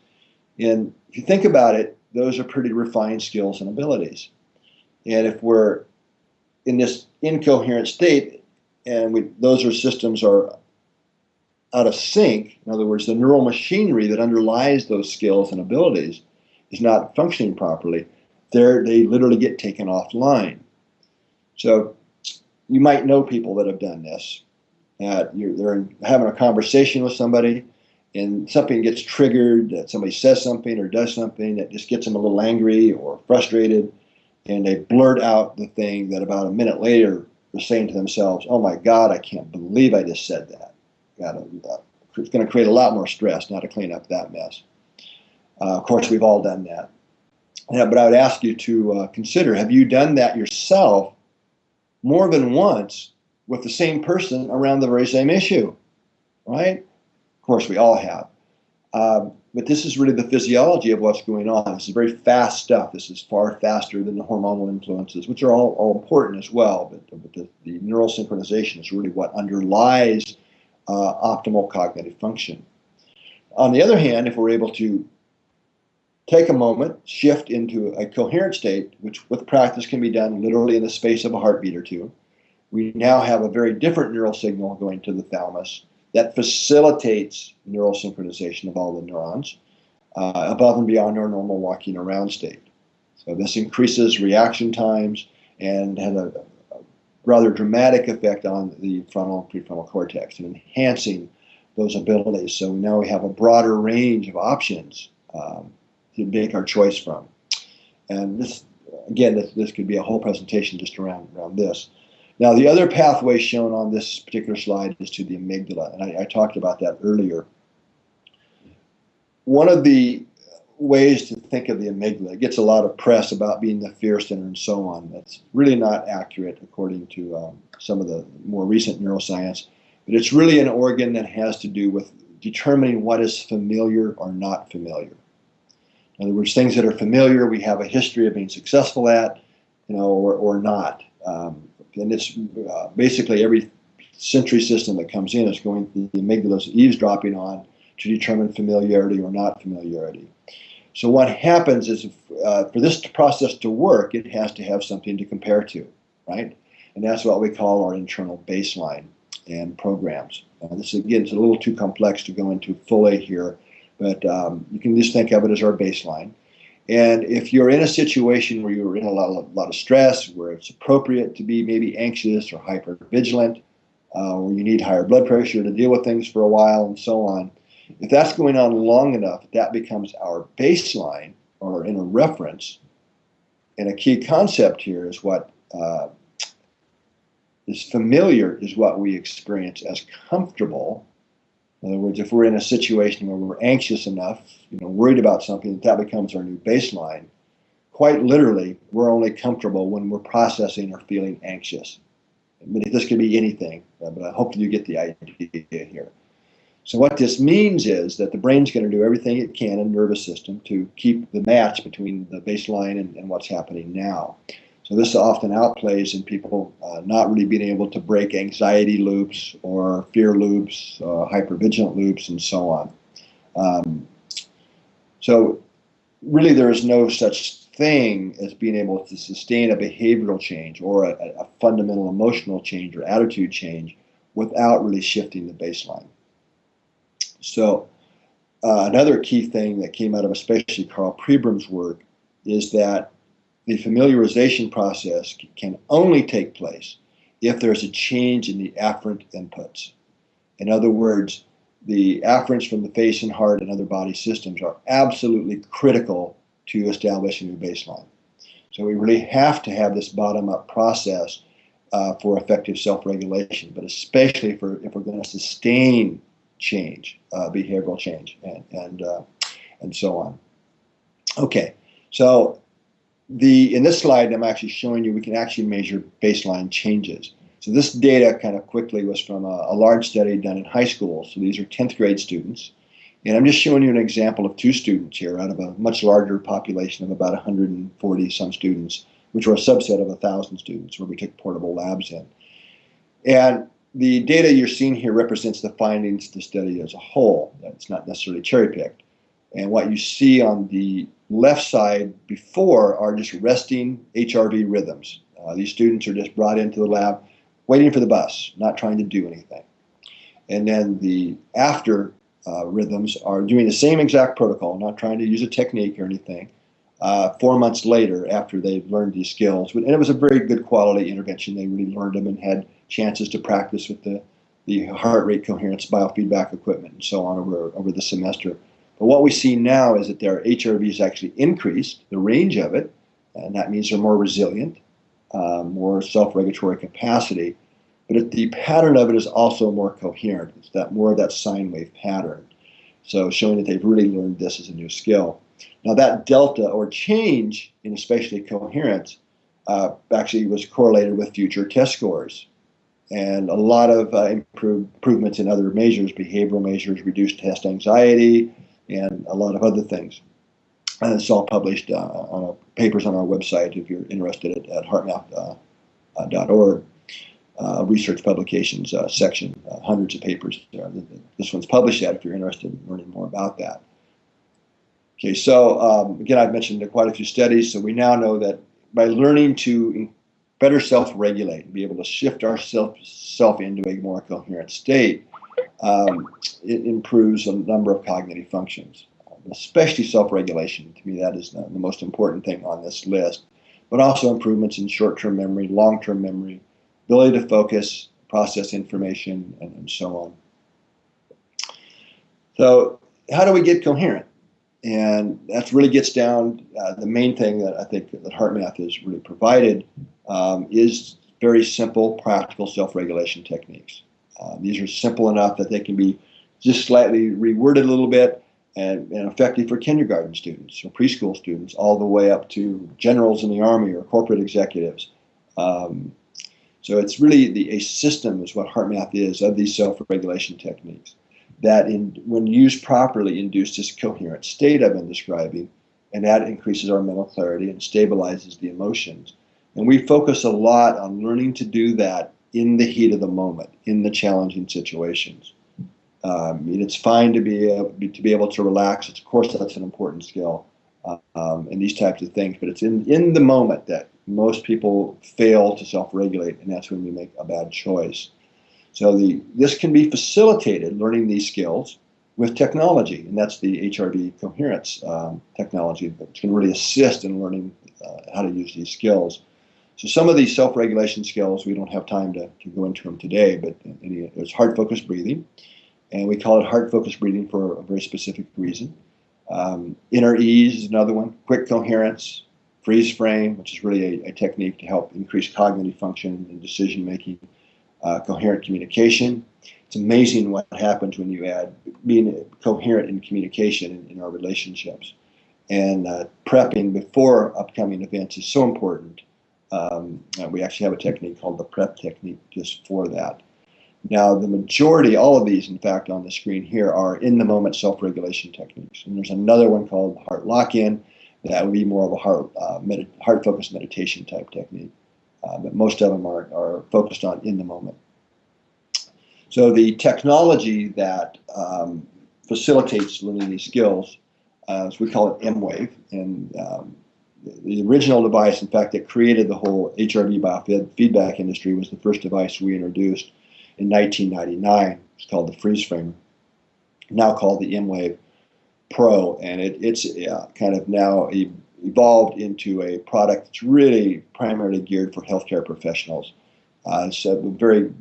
And if you think about it, those are pretty refined skills and abilities. And if we're in this incoherent state and those systems are out of sync, in other words, the neural machinery that underlies those skills and abilities is not functioning properly, they literally get taken offline. So you might know people that have done this. They're having a conversation with somebody and something gets triggered, that somebody says something or does something that just gets them a little angry or frustrated, and they blurt out the thing that about a minute later they're saying to themselves, oh my God, I can't believe I just said that. It's going to create a lot more stress now to clean up that mess. Of course, we've all done that. Yeah, but I would ask you to consider, have you done that yourself more than once with the same person around the very same issue, right? Of course, we all have. But this is really the physiology of what's going on. This is very fast stuff. This is far faster than the hormonal influences, which are all important as well. But the neural synchronization is really what underlies optimal cognitive function. On the other hand, if we're able to take a moment, shift into a coherent state, which with practice can be done literally in the space of a heartbeat or two, we now have a very different neural signal going to the thalamus that facilitates neural synchronization of all the neurons above and beyond our normal walking around state. So this increases reaction times and has a rather dramatic effect on the frontal and prefrontal cortex and enhancing those abilities. So now we have a broader range of options to make our choice from. And this, again, this could be a whole presentation just around this. Now, the other pathway shown on this particular slide is to the amygdala, and I talked about that earlier. One of the ways to think of the amygdala, it gets a lot of press about being the fear center and so on. That's really not accurate according to some of the more recent neuroscience, but it's really an organ that has to do with determining what is familiar or not familiar. In other words, things that are familiar, we have a history of being successful at, or not. And it's basically every sensory system that comes in is going, the amygdala is eavesdropping on to determine familiarity or not familiarity. So what happens is for this process to work, it has to have something to compare to, right? And that's what we call our internal baseline and programs. This, again, is a little too complex to go into fully here, but you can just think of it as our baseline. And if you're in a situation where you're in a lot of stress, where it's appropriate to be maybe anxious or hypervigilant, or you need higher blood pressure to deal with things for a while and so on, If that's going on long enough, that becomes our baseline or inner reference. And a key concept here is what is familiar is what we experience as comfortable. In other words, if we're in a situation where we're anxious enough, worried about something, that becomes our new baseline. Quite literally, we're only comfortable when we're processing or feeling anxious. I mean, this could be anything, but I hope you get the idea here. So what this means is that the brain's going to do everything it can in the nervous system to keep the match between the baseline and what's happening now. So this often outplays in people not really being able to break anxiety loops or fear loops, hypervigilant loops, and so on. So really there is no such thing as being able to sustain a behavioral change or a fundamental emotional change or attitude change without really shifting the baseline. So another key thing that came out of especially Carl Pribram's work is that the familiarization process can only take place if there's a change in the afferent inputs. In other words, the afferents from the face and heart and other body systems are absolutely critical to establish a new baseline. So we really have to have this bottom-up process for effective self-regulation, but especially if we're going to sustain change, behavioral change, and so on. Okay, so in this slide, I'm actually showing you we can actually measure baseline changes. So this data kind of quickly was from a large study done in high school. So these are 10th grade students. And I'm just showing you an example of 2 students here out of a much larger population of about 140 some students, which were a subset of 1,000 students where we took portable labs in. And the data you're seeing here represents the findings of the study as a whole. It's not necessarily cherry-picked. And what you see on the left side before are just resting HRV rhythms. These students are just brought into the lab waiting for the bus, not trying to do anything. And then the after rhythms are doing the same exact protocol, not trying to use a technique or anything, 4 months later after they've learned these skills. And it was a very good quality intervention. They really learned them and had chances to practice with the heart rate coherence biofeedback equipment and so on over the semester. But what we see now is that their HRVs actually increased, the range of it, and that means they're more resilient, more self-regulatory capacity. But the pattern of it is also more coherent. It's more of that sine wave pattern. So showing that they've really learned this as a new skill. Now that delta or change in especially coherence actually was correlated with future test scores. And a lot of improvements in other measures, behavioral measures, reduced test anxiety, and a lot of other things. And it's all published on papers on our website if you're interested at heartmath.org. Research publications section, hundreds of papers there. This one's published at if you're interested in learning more about that. Okay, so again, I've mentioned quite a few studies, so we now know that by learning to better self-regulate and be able to shift ourself into a more coherent state, it improves a number of cognitive functions, especially self-regulation. To me, that is the most important thing on this list, but also improvements in short-term memory, long-term memory, ability to focus, process information, and so on. So how do we get coherent? And that really gets down, the main thing that I think that HeartMath has really provided is very simple, practical self-regulation techniques. These are simple enough that they can be just slightly reworded a little bit and effective for kindergarten students or preschool students, all the way up to generals in the Army or corporate executives. So it's really a system is what HeartMath is of these self-regulation techniques that when used properly induce this coherent state I've been describing, and that increases our mental clarity and stabilizes the emotions. And we focus a lot on learning to do that in the heat of the moment, in the challenging situations. It's fine to be able to relax. Of course, that's an important skill in these types of things, but it's in the moment that most people fail to self-regulate, and that's when we make a bad choice. So this can be facilitated, learning these skills, with technology, and that's the HRV coherence technology that can really assist in learning how to use these skills. So some of these self-regulation skills, we don't have time to go into them today, but there's heart-focused breathing, And we call it heart-focused breathing for a very specific reason. Inner ease is another one. Quick coherence, freeze frame, which is really a technique to help increase cognitive function and decision-making. Coherent communication. It's amazing what happens when you add being coherent in communication in our relationships. And prepping before upcoming events is so important. We actually have a technique called the prep technique just for that. Now, the majority, all of these, in fact, on the screen here are in-the-moment self-regulation techniques. And there's another one called heart lock-in. That would be more of a heart-focused meditation type technique. But most of them are focused on in the moment. So the technology that facilitates learning these skills, as we call it M-Wave, and the original device, in fact, that created the whole HRV biofeedback industry was the first device we introduced in 1999. It's called the Freeze Framer, now called the M-Wave Pro, and it's kind of now evolved into a product that's really primarily geared for healthcare professionals. It's a very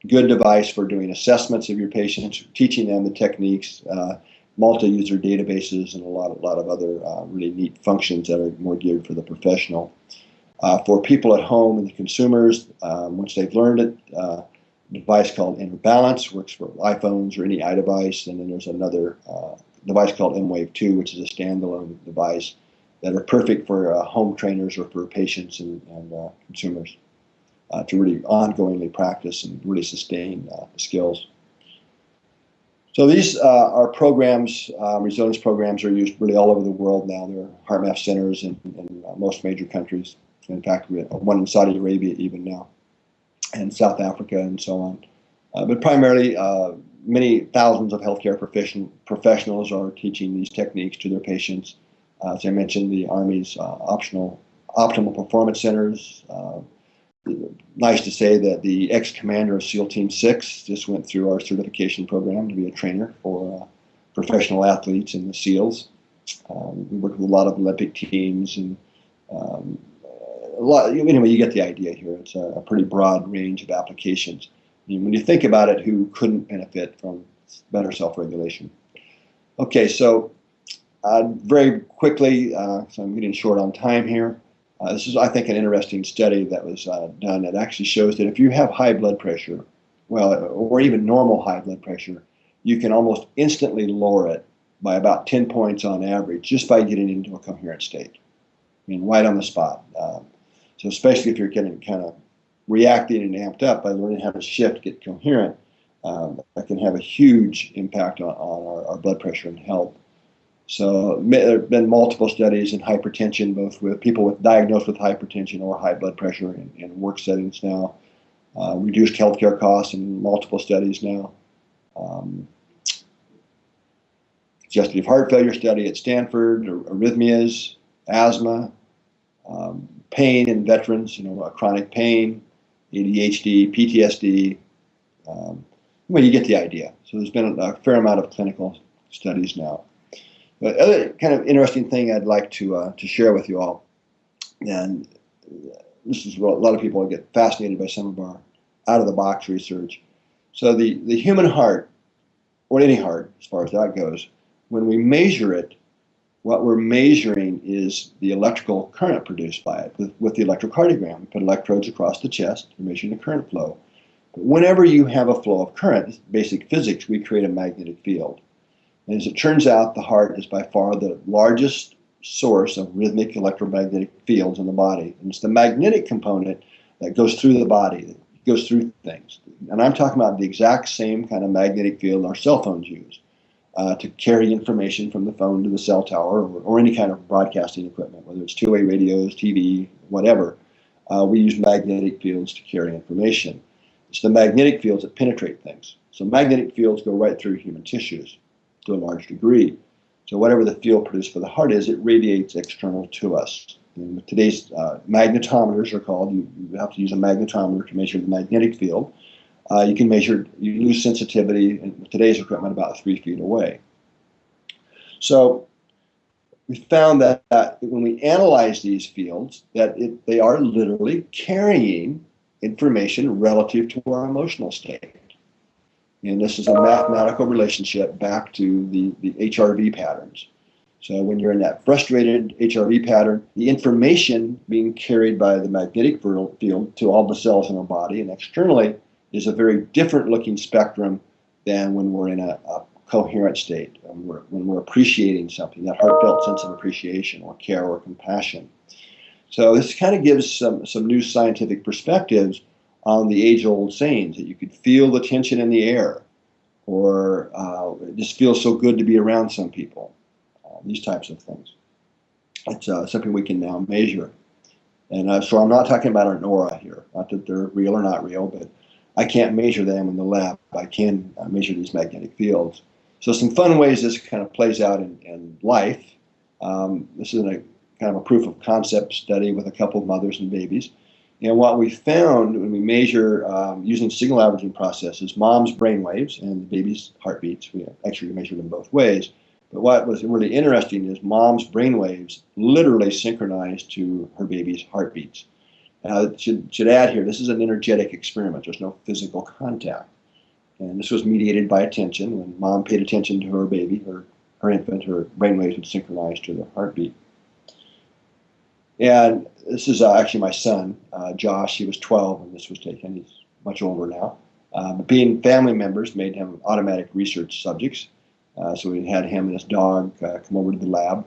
good device for doing assessments of your patients, teaching them the techniques, multi-user databases, and a lot of other really neat functions that are more geared for the professional. For people at home and the consumers, once they've learned it, a device called Inner Balance works for iPhones or any iDevice, and then there's another device called M-Wave 2, which is a standalone device that are perfect for home trainers or for patients and consumers to really ongoingly practice and really sustain the skills. So these are programs, resilience programs are used really all over the world now. There are heart math centers in most major countries. In fact, we have one in Saudi Arabia even now, and South Africa and so on. But primarily, many thousands of healthcare professionals are teaching these techniques to their patients. As I mentioned, the Army's optimal performance centers. Nice to say that the ex-commander of SEAL Team 6 just went through our certification program to be a trainer for professional athletes in the SEALs. We work with a lot of Olympic teams and a lot. Anyway, you get the idea here. It's a pretty broad range of applications. And when you think about it, who couldn't benefit from better self-regulation? Okay, so very quickly, so I'm getting short on time here. This is, I think, an interesting study that was done that actually shows that if you have high blood pressure, well, or even normal high blood pressure, you can almost instantly lower it by about 10 points on average just by getting into a coherent state. I mean, right on the spot. So especially if you're getting kind of reacting and amped up, by learning how to shift, get coherent, that can have a huge impact on our blood pressure and health. So there have been multiple studies in hypertension, both with people diagnosed with hypertension or high blood pressure in work settings now. Reduced healthcare costs in multiple studies now. Congestive heart failure study at Stanford, arrhythmias, asthma, pain in veterans, chronic pain, ADHD, PTSD. Well, you get the idea. So there's been a fair amount of clinical studies now. The other kind of interesting thing I'd like to share with you all, and this is what a lot of people get fascinated by some of our out-of-the-box research. So the human heart, or any heart, as far as that goes, when we measure it, what we're measuring is the electrical current produced by it with the electrocardiogram. We put electrodes across the chest, we're measuring the current flow. But whenever you have a flow of current, basic physics, we create a magnetic field. And as it turns out, the heart is by far the largest source of rhythmic electromagnetic fields in the body. And it's the magnetic component that goes through the body, that goes through things. And I'm talking about the exact same kind of magnetic field our cell phones use to carry information from the phone to the cell tower or any kind of broadcasting equipment, whether it's two-way radios, TV, whatever. We use magnetic fields to carry information. It's the magnetic fields that penetrate things. So magnetic fields go right through human tissues to a large degree. So whatever the field produced for the heart is, it radiates external to us. And with today's magnetometers are called, you have to use a magnetometer to measure the magnetic field. You lose sensitivity with today's equipment about 3 feet away. So we found that when we analyze these fields, that they are literally carrying information relative to our emotional state. And this is a mathematical relationship back to the HRV patterns. So when you're in that frustrated HRV pattern, the information being carried by the magnetic field to all the cells in our body and externally is a very different looking spectrum than when we're in a coherent state, when we're appreciating something, that heartfelt sense of appreciation or care or compassion. So this kind of gives some new scientific perspectives on the age-old sayings that you could feel the tension in the air, or it just feels so good to be around some people. These types of things. It's something we can now measure. And so I'm not talking about an aura here, not that they're real or not real, but I can't measure them in the lab. I can measure these magnetic fields. So some fun ways this kind of plays out in life. This is a kind of a proof of concept study with a couple of mothers and babies. And what we found when we measure using signal averaging processes, mom's brainwaves and the baby's heartbeats, we actually measured them both ways. But what was really interesting is mom's brainwaves literally synchronized to her baby's heartbeats. Now, should add here, this is an energetic experiment. There's no physical contact. And this was mediated by attention. When mom paid attention to her baby, her infant, her brainwaves would synchronize to the heartbeat. And this is actually my son, Josh. He was 12 when this was taken. He's much older now. But being family members made him automatic research subjects. So we had him and his dog come over to the lab.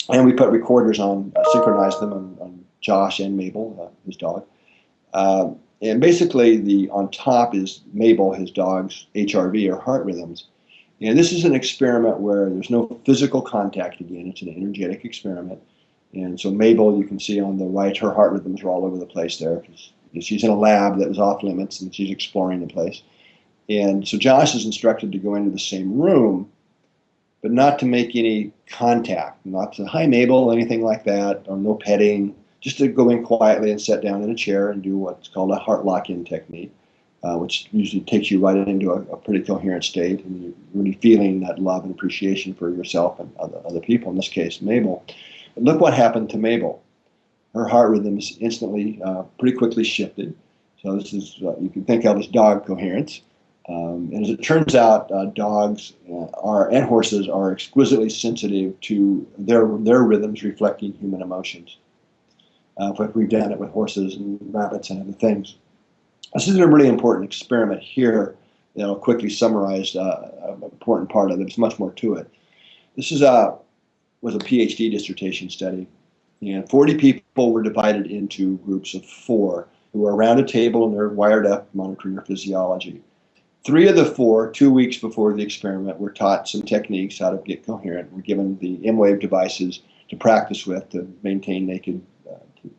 And we put recorders on, synchronized them on Josh and Mabel, his dog. And basically, on top is Mabel, his dog's HRV, or heart rhythms. And this is an experiment where there's no physical contact again. It's an energetic experiment. And so Mabel, you can see on the right, her heart rhythms are all over the place there, because she's in a lab that was off limits and she's exploring the place. And so Josh is instructed to go into the same room, but not to make any contact, not to, hi Mabel, anything like that, or no petting, just to go in quietly and sit down in a chair and do what's called a heart lock-in technique, which usually takes you right into a pretty coherent state, and you're really feeling that love and appreciation for yourself and other people, in this case, Mabel. But look what happened to Mabel. Her heart rhythms instantly, pretty quickly shifted. So this is what you can think of as dog coherence. And as it turns out, dogs and horses are exquisitely sensitive to their rhythms reflecting human emotions. But we've done it with horses and rabbits and other things. This is a really important experiment here that I'll quickly summarize an important part of it. There's much more to it. This was a PhD dissertation study. And 40 people were divided into groups of 4 who were around a table and they're wired up monitoring their physiology. 3 of the 4, 2 weeks before the experiment, were taught some techniques how to get coherent. Were given the M-Wave devices to practice with to maintain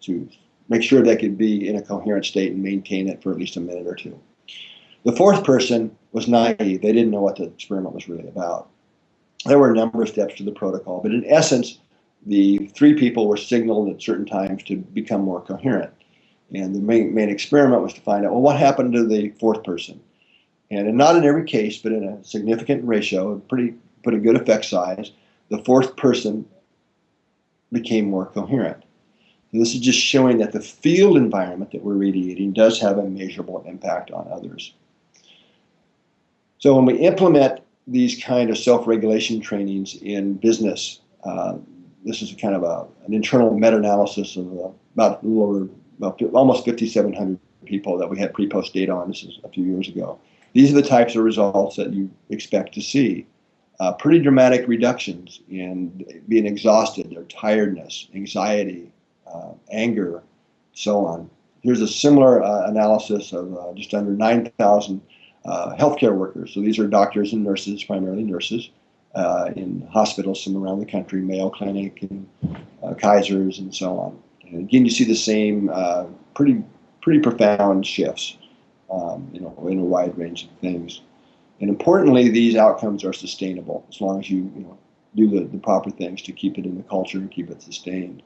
to make sure they could be in a coherent state and maintain it for at least a minute or 2. The 4th person was naive. They didn't know what the experiment was really about. There were a number of steps to the protocol, but in essence, the 3 people were signaled at certain times to become more coherent. And the main experiment was to find out, well, what happened to the 4th person? And not in every case, but in a significant ratio, a pretty good effect size, the 4th person became more coherent. And this is just showing that the field environment that we're radiating does have a measurable impact on others. So when we implement these kind of self-regulation trainings in business, this is kind of an internal meta-analysis of almost 5,700 people that we had pre-post data on. This is a few years ago. These are the types of results that you expect to see. Pretty dramatic reductions in being exhausted, or tiredness, anxiety, anger, so on. Here's a similar analysis of just under 9,000 healthcare workers. So these are doctors and nurses, primarily nurses, in hospitals from around the country, Mayo Clinic and Kaiser's and so on. And again, you see the same pretty profound shifts, in a wide range of things. And importantly, these outcomes are sustainable as long as you do the proper things to keep it in the culture and keep it sustained.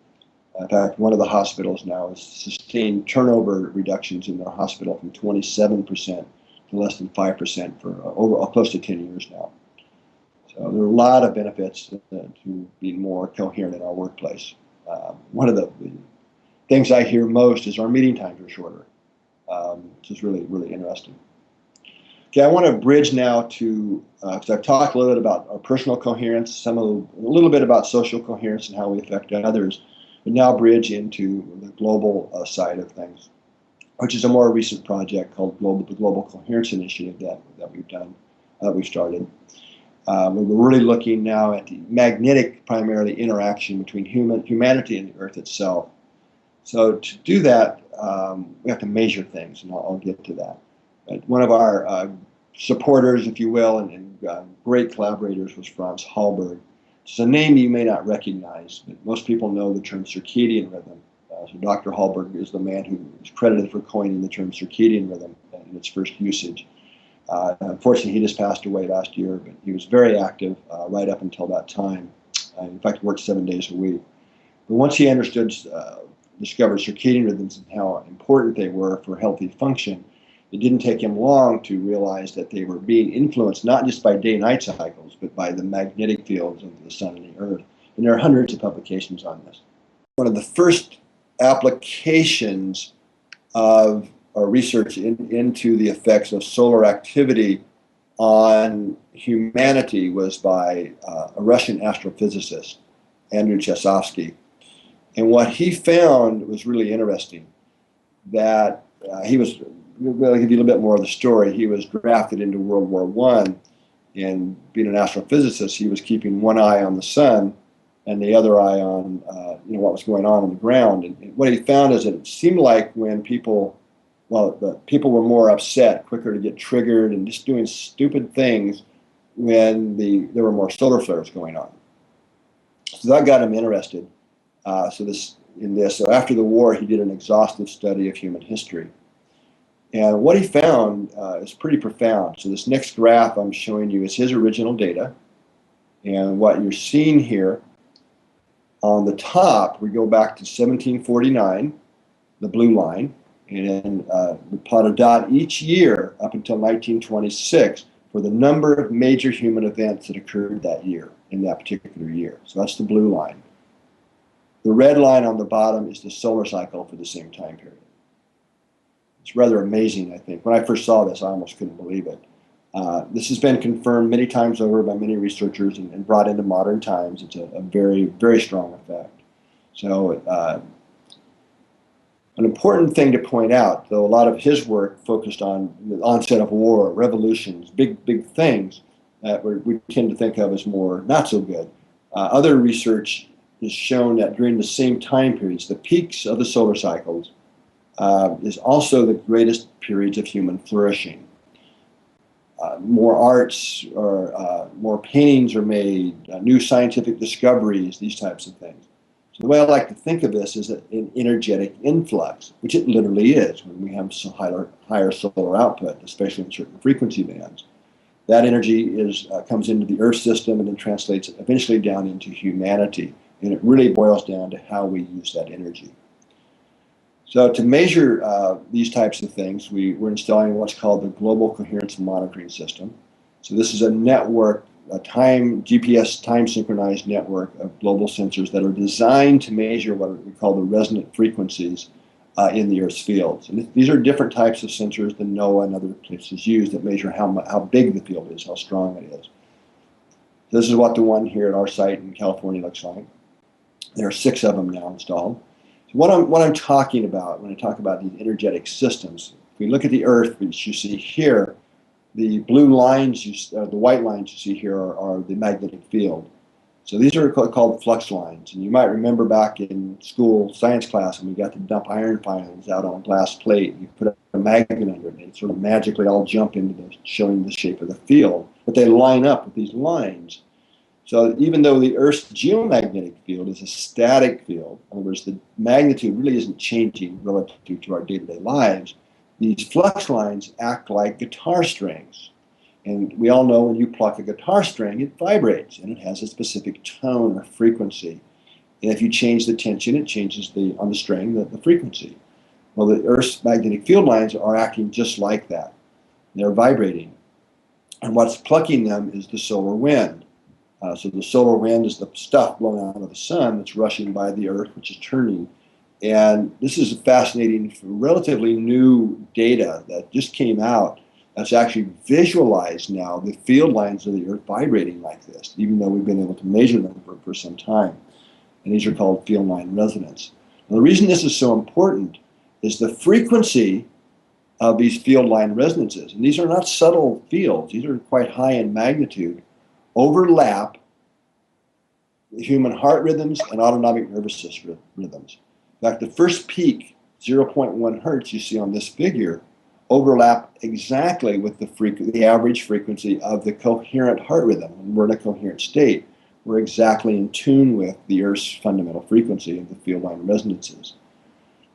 In fact, one of the hospitals now has sustained turnover reductions in their hospital from 27% to less than 5% for close to 10 years now. So there are a lot of benefits to being more coherent in our workplace. One of the things I hear most is our meeting times are shorter, which is really, really interesting. Okay, I want to bridge now to, because I've talked a little bit about our personal coherence, a little bit about social coherence and how we affect others, but now bridge into the global side of things, which is a more recent project called the Global Coherence Initiative that we've done, we've started. We're really looking now at the magnetic, primarily, interaction between humanity and the Earth itself. So to do that, we have to measure things, and I'll get to that. But one of our supporters, if you will, and great collaborators was Franz Hallberg. It's a name you may not recognize, but most people know the term circadian rhythm. So Dr. Hallberg is the man who is credited for coining the term circadian rhythm in its first usage. Unfortunately, he just passed away last year, but he was very active right up until that time. In fact, worked 7 days a week. But once he discovered circadian rhythms and how important they were for healthy function, it didn't take him long to realize that they were being influenced not just by day-night cycles, but by the magnetic fields of the sun and the earth. And there are hundreds of publications on this. One of the first applications of our research into the effects of solar activity on humanity was by a Russian astrophysicist, Andrew Chesovsky. And what he found was really interesting, that well, I'll give you a little bit more of the story. He was drafted into World War I, and being an astrophysicist, he was keeping one eye on the sun and the other eye on what was going on the ground. And what he found is that it seemed like when people were more upset, quicker to get triggered, and just doing stupid things when there were more solar flares going on. So that got him interested. So after the war, he did an exhaustive study of human history. And what he found is pretty profound. So this next graph I'm showing you is his original data. And what you're seeing here on the top, we go back to 1749, the blue line, and we plot a dot each year up until 1926 for the number of major human events that occurred that year, in that particular year. So that's the blue line. The red line on the bottom is the solar cycle for the same time period. It's rather amazing, I think. When I first saw this, I almost couldn't believe it. This has been confirmed many times over by many researchers and brought into modern times. It's a very, very strong effect. So an important thing to point out, though a lot of his work focused on the onset of war, revolutions, big things that we tend to think of as more not so good. Other research has shown that during the same time periods, the peaks of the solar cycles is also the greatest periods of human flourishing. More arts or more paintings are made, new scientific discoveries, these types of things. So the way I like to think of this is an energetic influx, which it literally is when we have higher solar output, especially in certain frequency bands. That energy comes into the Earth system and then translates eventually down into humanity. And it really boils down to how we use that energy. So to measure these types of things, we're installing what's called the Global Coherence Monitoring System. So this is a network, a GPS time synchronized network of global sensors that are designed to measure what we call the resonant frequencies in the Earth's fields. And these are different types of sensors than NOAA and other places use that measure how big the field is, how strong it is. This is what the one here at our site in California looks like. There are 6 of them now installed. So what I'm talking about when I talk about these energetic systems, if we look at the Earth, which you see here, the blue lines, the white lines you see here are the magnetic field. So these are called flux lines. And you might remember back in school science class when we got to dump iron filings out on a glass plate. You put a magnet under it, and it sort of magically all jump into showing the shape of the field. But they line up with these lines. So even though the Earth's geomagnetic field is a static field, in other words, the magnitude really isn't changing relative to our day-to-day lives, these flux lines act like guitar strings. And we all know when you pluck a guitar string, it vibrates, and it has a specific tone or frequency. And if you change the tension, it changes on the string, the frequency. Well, the Earth's magnetic field lines are acting just like that. They're vibrating. And what's plucking them is the solar wind. So the solar wind is the stuff blown out of the sun that's rushing by the Earth, which is turning. And this is fascinating, relatively new data that just came out It's actually visualized now the field lines of the Earth vibrating like this, even though we've been able to measure them for some time. And these are called field line resonance. Now, the reason this is so important is the frequency of these field line resonances, and these are not subtle fields, these are quite high in magnitude, overlap the human heart rhythms and autonomic nervous system rhythms. In fact, the first peak, 0.1 hertz, you see on this figure, overlap exactly with the average frequency of the coherent heart rhythm. When we're in a coherent state, we're exactly in tune with the Earth's fundamental frequency of the field line resonances.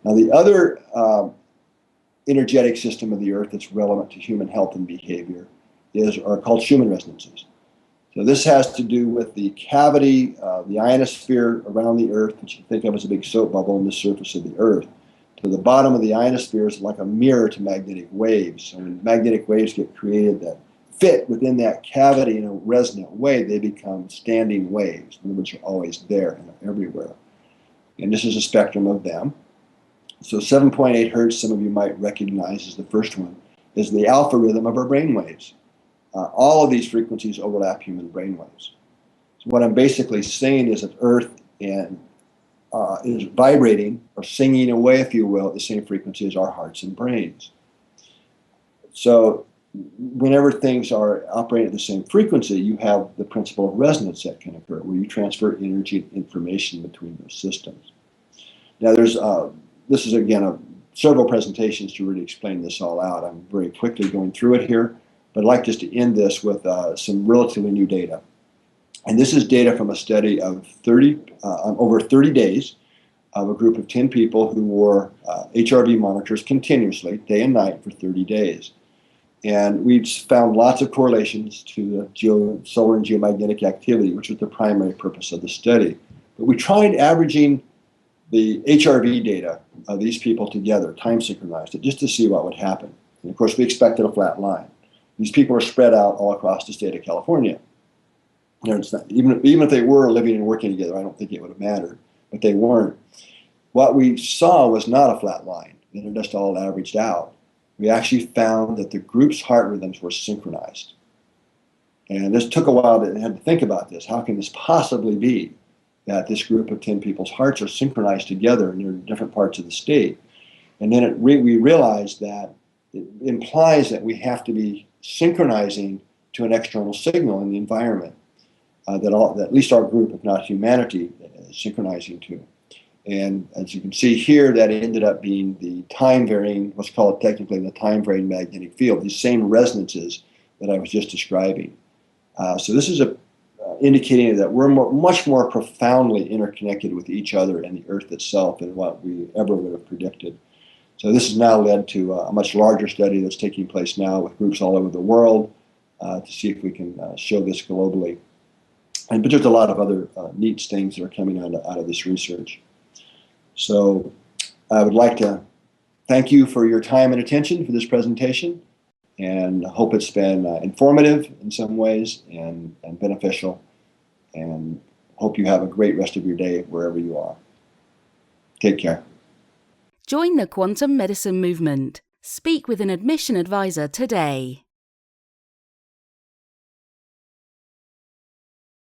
Now, the other energetic system of the Earth that's relevant to human health and behavior are called Schumann resonances. So this has to do with the cavity, the ionosphere around the Earth, which you think of as a big soap bubble on the surface of the Earth. So the bottom of the ionosphere is like a mirror to magnetic waves. And when magnetic waves get created that fit within that cavity in a resonant way, they become standing waves, which are always there and everywhere. And this is a spectrum of them. So 7.8 hertz, some of you might recognize as the first one, is the alpha rhythm of our brainwaves. All of these frequencies overlap human brainwaves. So what I'm basically saying is that Earth is vibrating or singing away, if you will, at the same frequency as our hearts and brains. So whenever things are operating at the same frequency, you have the principle of resonance that can occur, where you transfer energy and information between those systems. Now, this is, again, several presentations to really explain this all out. I'm very quickly going through it here, but I'd like just to end this with some relatively new data. And this is data from a study of over 30 days of a group of 10 people who wore HRV monitors continuously, day and night, for 30 days. And we found lots of correlations to the solar and geomagnetic activity, which was the primary purpose of the study. But we tried averaging the HRV data of these people together, time synchronized it, just to see what would happen. And of course, we expected a flat line. These people are spread out all across the state of California. Even if they were living and working together, I don't think it would have mattered, but they weren't. What we saw was not a flat line. They're just all averaged out. We actually found that the group's heart rhythms were synchronized. And this took a while to have to think about this. How can this possibly be that this group of 10 people's hearts are synchronized together and they're in different parts of the state? And then we realized that it implies that we have to be synchronizing to an external signal in the environment that at least our group, if not humanity, is synchronizing to. And as you can see here, that ended up being the time-varying, what's called technically the time-varying magnetic field, these same resonances that I was just describing. So this is indicating that we're much more profoundly interconnected with each other and the Earth itself than what we ever would have predicted. So this has now led to a much larger study that's taking place now with groups all over the world to see if we can show this globally. But there's a lot of other neat things that are coming out of this research. So I would like to thank you for your time and attention for this presentation, and hope it's been informative in some ways and beneficial, and hope you have a great rest of your day wherever you are. Take care. Join the quantum medicine movement. Speak with an admission advisor today.